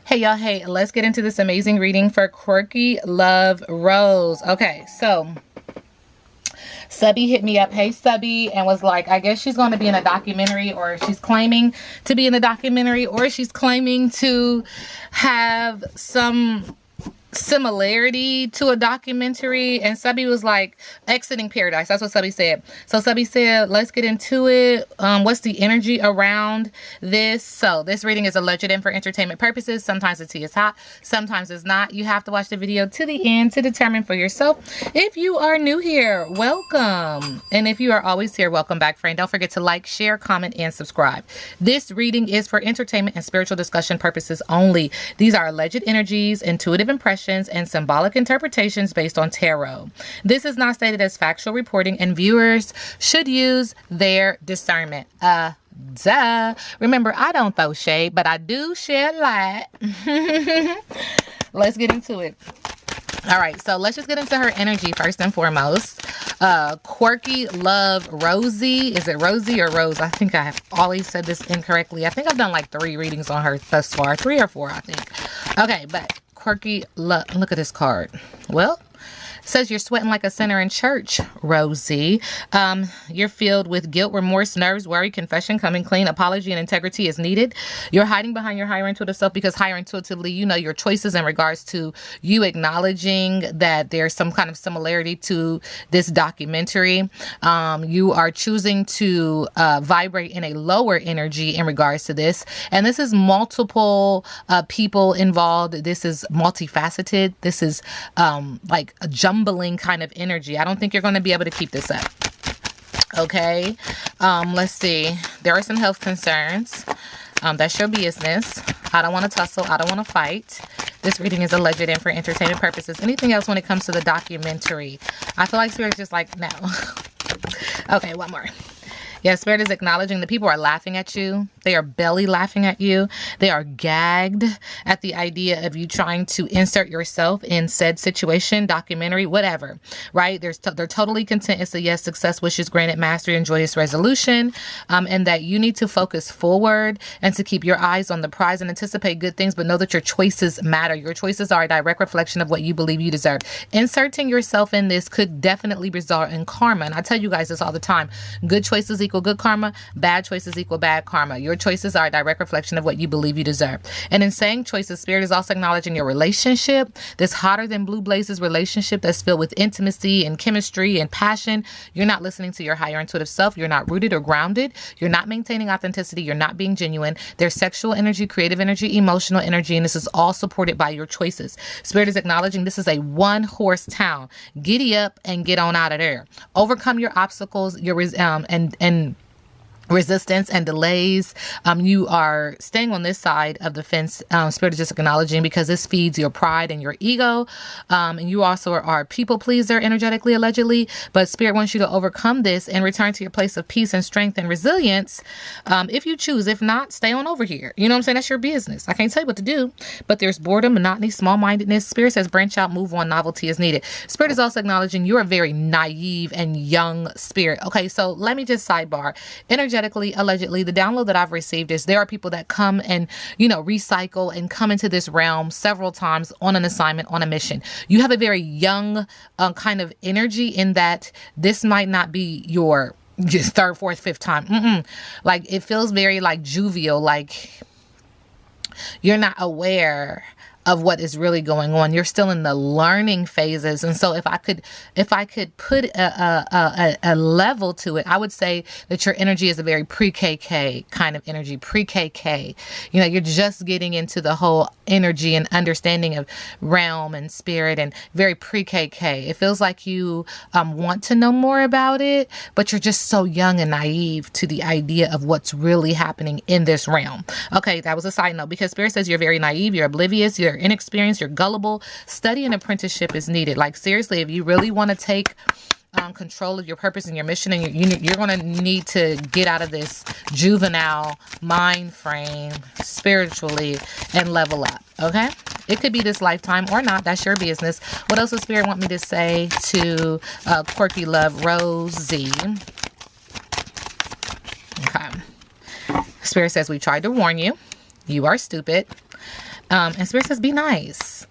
Hey y'all, hey, let's get into this amazing reading for Quirkylove Rose. Okay, so Subby hit me up, hey Subby, and was like, I guess she's going to be in a documentary, or she's claiming to be in the documentary, or she's claiming to have some similarity to a documentary. And Subby was like, exiting paradise. That's what Subby said. So Subby said, let's get into it. What's the energy around this? So this reading is alleged and for entertainment purposes. Sometimes the tea is hot, sometimes it's not. You have to watch the video to the end to determine for yourself. If you are new here, welcome. And if you are always here, welcome back, friend. Don't forget to like, share, comment, and subscribe. This reading is for entertainment and spiritual discussion purposes only. These are alleged energies, intuitive impressions, and symbolic interpretations based on tarot. This is not stated as factual reporting, and viewers should use their discernment. Duh. Remember, I don't throw shade, but I do shed light. Let's get into it. All right, so let's just get into her energy first and foremost. Quirkylove Rosie. Is it Rosie or Rose? I think I have always said this incorrectly. I think I've done like 3 readings on her thus far. 3 or 4, I think. Okay, but Quirkylove. Look at this card. Well, says you're sweating like a sinner in church, Rosie. You're filled with guilt, remorse, nerves, worry, confession, coming clean, apology, and integrity is needed. You're hiding behind your higher intuitive self because higher intuitively, you know your choices in regards to you acknowledging that there's some kind of similarity to this documentary. You are choosing to vibrate in a lower energy in regards to this. And this is multiple people involved. This is multifaceted. This is like a jumbling kind of energy. I don't think you're going to be able to keep this up. Okay. Let's see. There are some health concerns. That's your business. I don't want to tussle. I don't want to fight. This reading is alleged and for entertainment purposes. Anything else when it comes to the documentary? I feel like Spirit's just like, no. Okay, one more. Yeah, Spirit is acknowledging that people are laughing at you. They are belly laughing at you. They are gagged at the idea of you trying to insert yourself in said situation, documentary, whatever, right? They're totally content. It's a yes, success, wishes granted, mastery, and joyous resolution. And that you need to focus forward and to keep your eyes on the prize and anticipate good things, but know that your choices matter. Your choices are a direct reflection of what you believe you deserve. Inserting yourself in this could definitely result in karma. And I tell you guys this all the time. Good choices equal good karma. Bad choices equal bad karma. Your choices are a direct reflection of what you believe you deserve. And in saying choices, Spirit is also acknowledging your relationship, this hotter than blue blazes relationship that's filled with intimacy and chemistry and passion. You're not listening to your higher intuitive self. You're not rooted or grounded. You're not maintaining authenticity. You're not being genuine. There's sexual energy, creative energy, emotional energy, and this is all supported by your choices. Spirit is acknowledging this is a one-horse town. Giddy up and get on out of there. Overcome your obstacles, your and resistance and delays. You are staying on this side of the fence. Spirit is just acknowledging because this feeds your pride and your ego. And you also are a people pleaser energetically, allegedly. But Spirit wants you to overcome this and return to your place of peace and strength and resilience. If you choose, if not, stay on over here. You know what I'm saying? That's your business. I can't tell you what to do, but there's boredom, monotony, small-mindedness. Spirit says branch out, move on, novelty is needed. Spirit is also acknowledging you're a very naive and young spirit. Okay, so let me just sidebar. Energetically, allegedly, the download that I've received is there are people that come and, recycle and come into this realm several times on an assignment, on a mission. You have a very young kind of energy in that this might not be your just 3rd, 4th, 5th time. Like it feels very like jovial, like you're not aware of what is really going on. You're still in the learning phases. And so if I could put a level to it, I would say that your energy is a very pre-KK kind of energy, pre-KK. You're just getting into the whole energy and understanding of realm and spirit and very pre-KK. It feels like you want to know more about it, but you're just so young and naive to the idea of what's really happening in this realm. Okay, that was a side note because Spirit says you're very naive, you're oblivious, you're inexperienced, you're gullible. Study and apprenticeship is needed. Like seriously, if you really want to take control of your purpose and your mission, and you're going to need to get out of this juvenile mind frame spiritually and level up. Okay, it could be this lifetime or not. That's your business. What else does Spirit want me to say to Quirkylove Rosie? Spirit says, we tried to warn you. You are stupid. And Spirit says, be nice.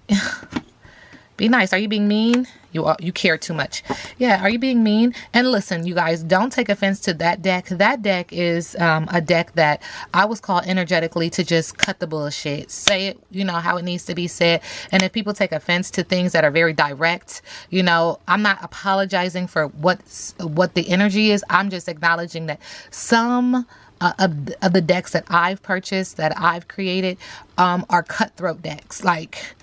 Be nice. Are you being mean? You care too much. Yeah, are you being mean? And listen, you guys, don't take offense to that deck. That deck is a deck that I was called energetically to just cut the bullshit. Say it, how it needs to be said. And if people take offense to things that are very direct, I'm not apologizing for what the energy is. I'm just acknowledging that some of the decks that I've purchased, that I've created, are cutthroat decks. Like,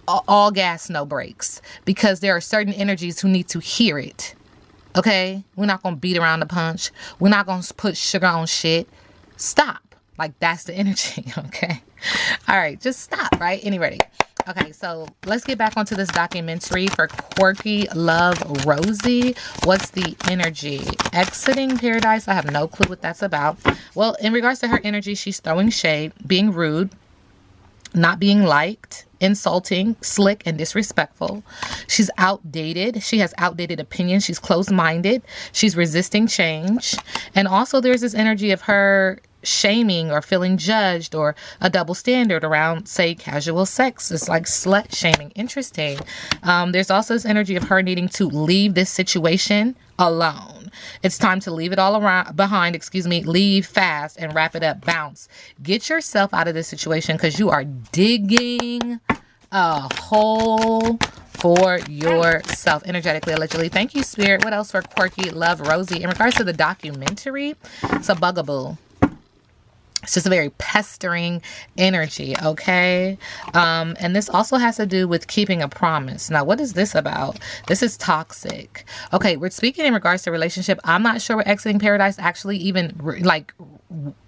all gas, no brakes, because there are certain energies who need to hear it. Okay, we're not gonna beat around the punch. We're not gonna put sugar on shit. Stop. Like, that's the energy. Okay, all right, just stop. Right, anybody? Okay, so let's get back onto this documentary for Quirkylove Rosie. What's the energy? Exiting paradise. I have no clue what that's about. Well, in regards to her energy, she's throwing shade, being rude, not being liked, insulting, slick, and disrespectful. She's outdated. She has outdated opinions. She's closed-minded. She's resisting change. And also there's this energy of her shaming or feeling judged, or a double standard around, say, casual sex. It's like slut shaming. Interesting. There's also this energy of her needing to leave this situation alone. It's time to leave it all behind, leave fast and wrap it up. Bounce. Get yourself out of this situation, because you are digging a hole for yourself energetically, allegedly. Thank you, Spirit. What else for Quirkylove Rosie? In regards to the documentary, it's a bugaboo. It's just a very pestering energy, okay? And this also has to do with keeping a promise. Now, what is this about? This is toxic. Okay, we're speaking in regards to relationship. I'm not sure what exiting paradise actually even, like,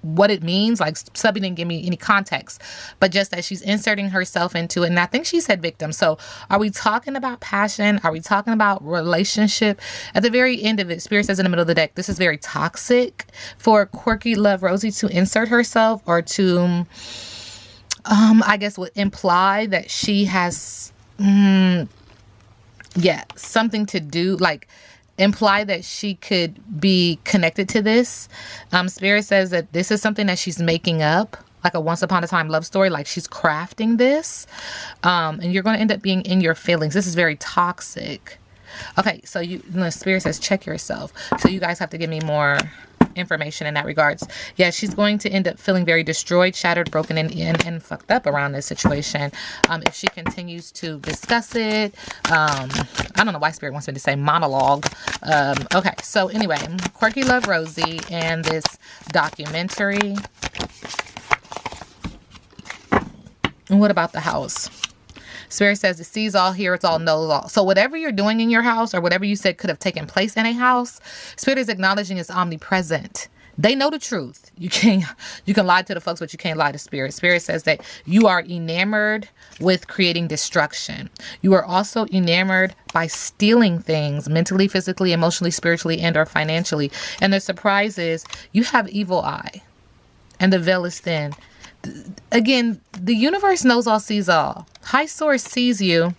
what it means. Like, Subby didn't give me any context, but just that she's inserting herself into it. And I think she said victim. So are we talking about passion? Are we talking about relationship? At the very end of it, Spirit says in the middle of the deck, this is very toxic for Quirkylove Rosie to insert herself, or to, I guess, would imply that she has, something to do, like, imply that she could be connected to this. Spirit says that this is something that she's making up, like a once upon a time love story, like she's crafting this. And you're going to end up being in your feelings. This is very toxic. Okay, so the Spirit says check yourself. So you guys have to give me more information in that regards. Yeah, she's going to end up feeling very destroyed, shattered, broken, and fucked up around this situation. If she continues to discuss it, I don't know why Spirit wants me to say monologue. Okay, so anyway, Quirkylove Rosie and this documentary. And what about the house? Spirit says it sees all, hears all, knows all. So whatever you're doing in your house, or whatever you said could have taken place in a house, Spirit is acknowledging it's omnipresent. They know the truth. You can lie to the folks, but you can't lie to Spirit. Spirit says that you are enamored with creating destruction. You are also enamored by stealing things mentally, physically, emotionally, spiritually, and or financially. And the surprise is you have evil eye, and the veil is thin. Again, the universe knows all, sees all. High source sees you.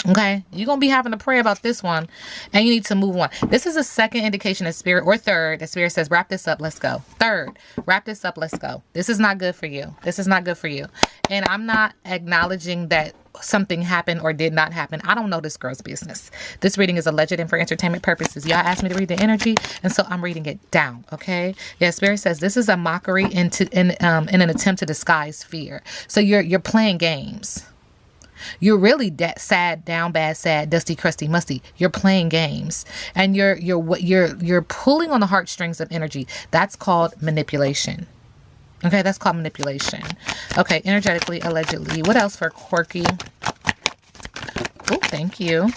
Okay, you're going to be having to pray about this one, and you need to move on. This is a second indication of Spirit, or third, that Spirit says, wrap this up, let's go. Third, wrap this up, let's go. This is not good for you. This is not good for you. And I'm not acknowledging that something happened or did not happen. I don't know this girl's business. This reading is alleged and for entertainment purposes. Y'all asked me to read the energy, and so I'm reading it down, okay? Yeah, Spirit says this is a mockery in an attempt to disguise fear. So you're playing games. You're really sad, down bad, sad, dusty, crusty, musty. You're playing games, and you're pulling on the heartstrings of energy. That's called manipulation. Okay, that's called manipulation. Okay, energetically, allegedly. What else for Quirky? Oh, thank you.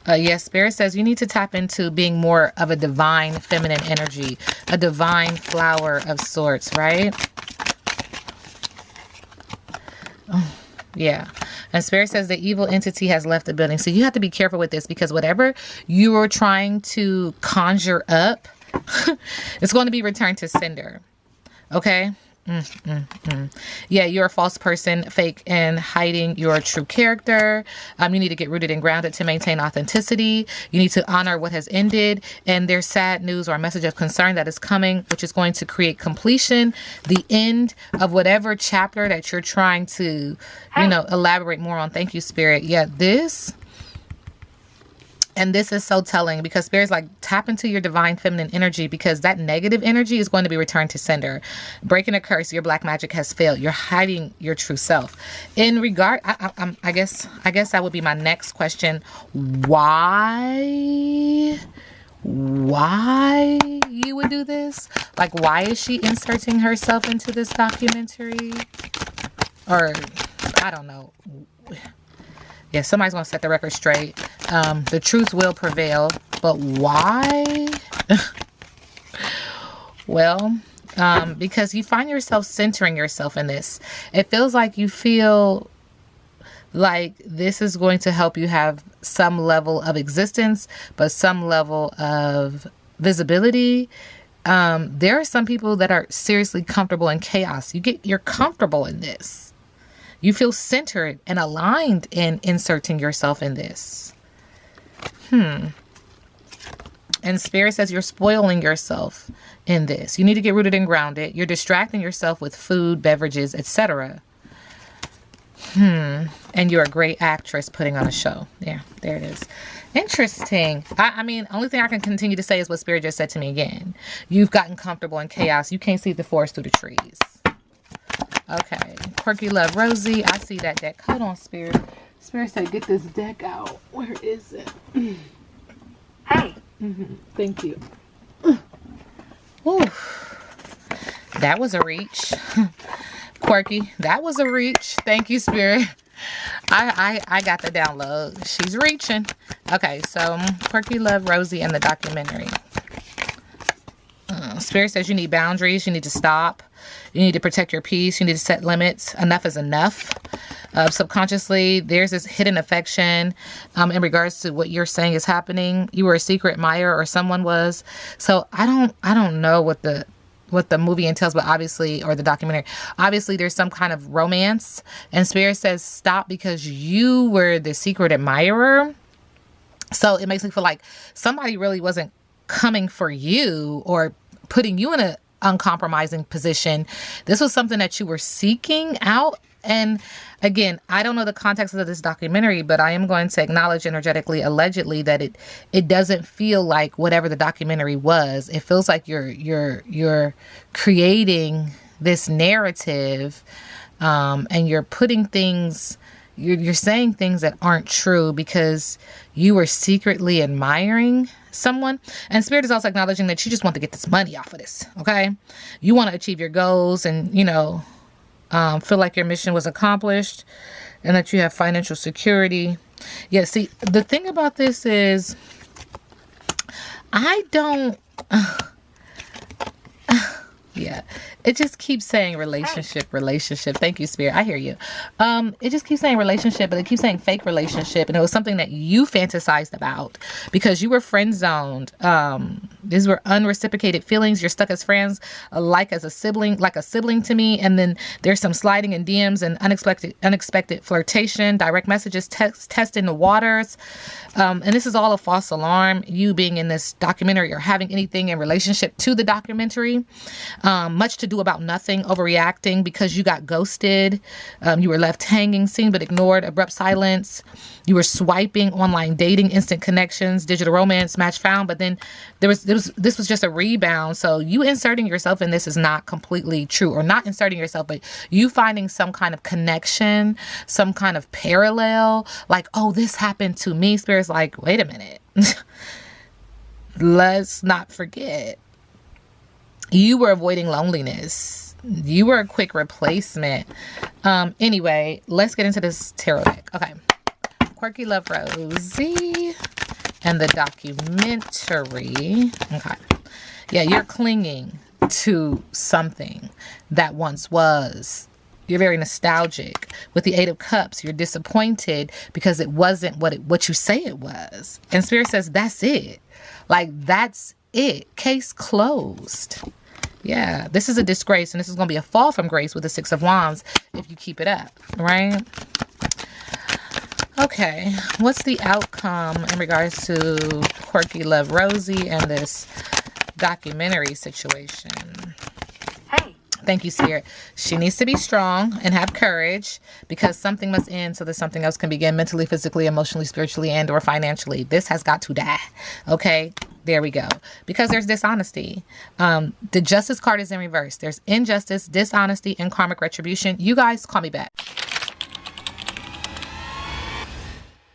Yes, Spirit says you need to tap into being more of a divine feminine energy, a divine flower of sorts, right? Oh. Yeah. And Spirit says the evil entity has left the building. So you have to be careful with this, because whatever you are trying to conjure up, it's going to be returned to sender. Okay? Yeah, you're a false person, fake, and hiding your true character. You need to get rooted and grounded to maintain authenticity. You need to honor what has ended. And there's sad news or a message of concern that is coming, which is going to create completion, the end of whatever chapter that you're trying to, elaborate more on. Thank you, Spirit. Yeah, this is so telling, because Spirit's like, tap into your divine feminine energy, because that negative energy is going to be returned to sender. Breaking a curse, your black magic has failed. You're hiding your true self. In regard, I guess that would be my next question. Why you would do this? Like, why is she inserting herself into this documentary? Or, I don't know. Yeah, somebody's going to set the record straight. The truth will prevail. But why? Well, because you find yourself centering yourself in this. It feels like you feel like this is going to help you have some level of existence, but some level of visibility. There are some people that are seriously comfortable in chaos. You're comfortable in this. You feel centered and aligned in inserting yourself in this. And Spirit says you're spoiling yourself in this. You need to get rooted and grounded. You're distracting yourself with food, beverages, etc. And you're a great actress putting on a show. Yeah, there it is. Interesting. I mean, only thing I can continue to say is what Spirit just said to me again. You've gotten comfortable in chaos. You can't see the forest through the trees. Okay, Quirkylove Rosie. I see that deck. Hold on, Spirit. Spirit said, get this deck out. Where is it? Hey. Thank you. Ooh. That was a reach. Quirky, that was a reach. Thank you, Spirit. I got the download. She's reaching. Okay, so Quirkylove Rosie and the documentary. Spirit says you need boundaries. You need to stop. You need to protect your peace. You need to set limits. Enough is enough. Subconsciously, there's this hidden affection in regards to what you're saying is happening. You were a secret admirer, or someone was. So I don't know what the movie entails, but obviously, or the documentary, obviously there's some kind of romance. And Spirit says stop, because you were the secret admirer. So it makes me feel like somebody really wasn't coming for you or putting you in an uncompromising position. This was something that you were seeking out. And again, I don't know the context of this documentary, but I am going to acknowledge energetically, allegedly, that it doesn't feel like whatever the documentary was. It feels like you're creating this narrative, and you're putting things, you're saying things that aren't true because you were secretly admiring someone. And Spirit is also acknowledging that you just want to get this money off of this. Okay. You want to achieve your goals and, feel like your mission was accomplished and that you have financial security. Yeah. See, the thing about this is yeah, it just keeps saying relationship. Thank you, Spirit. I hear you. It just keeps saying relationship, but it keeps saying fake relationship. And it was something that you fantasized about because you were friend zoned. These were unreciprocated feelings. You're stuck as friends, like a sibling to me. And then there's some sliding in DMs and unexpected flirtation, direct messages, testing the waters. And this is all a false alarm. You being in this documentary or having anything in relationship to the documentary. Much to do about nothing, overreacting because you got ghosted. You were left hanging, seen but ignored, abrupt silence. You were swiping, online dating, instant connections, digital romance, match found. But then this was just a rebound. So you inserting yourself in this is not completely true, or not inserting yourself, but you finding some kind of connection, some kind of parallel. Like, oh, this happened to me. Spirit's like, wait a minute. Let's not forget. You were avoiding loneliness. You were a quick replacement. Anyway, let's get into this tarot deck. Okay. Quirkylove Rosie and the documentary. Okay. Yeah, you're clinging to something that once was. You're very nostalgic. With the Eight of Cups, you're disappointed because it wasn't what you say it was. And Spirit says, that's it. Like, that's it. Case closed. Yeah, this is a disgrace, and this is going to be a fall from grace with the Six of Wands if you keep it up, right? Okay, what's the outcome in regards to Quirkylove Rosie and this documentary situation? Hey. Thank you, Spirit. She needs to be strong and have courage because something must end so that something else can begin mentally, physically, emotionally, spiritually, and or financially. This has got to die. Okay, there we go. Because there's dishonesty. The Justice card is in reverse. There's injustice, dishonesty, and karmic retribution. You guys call me back.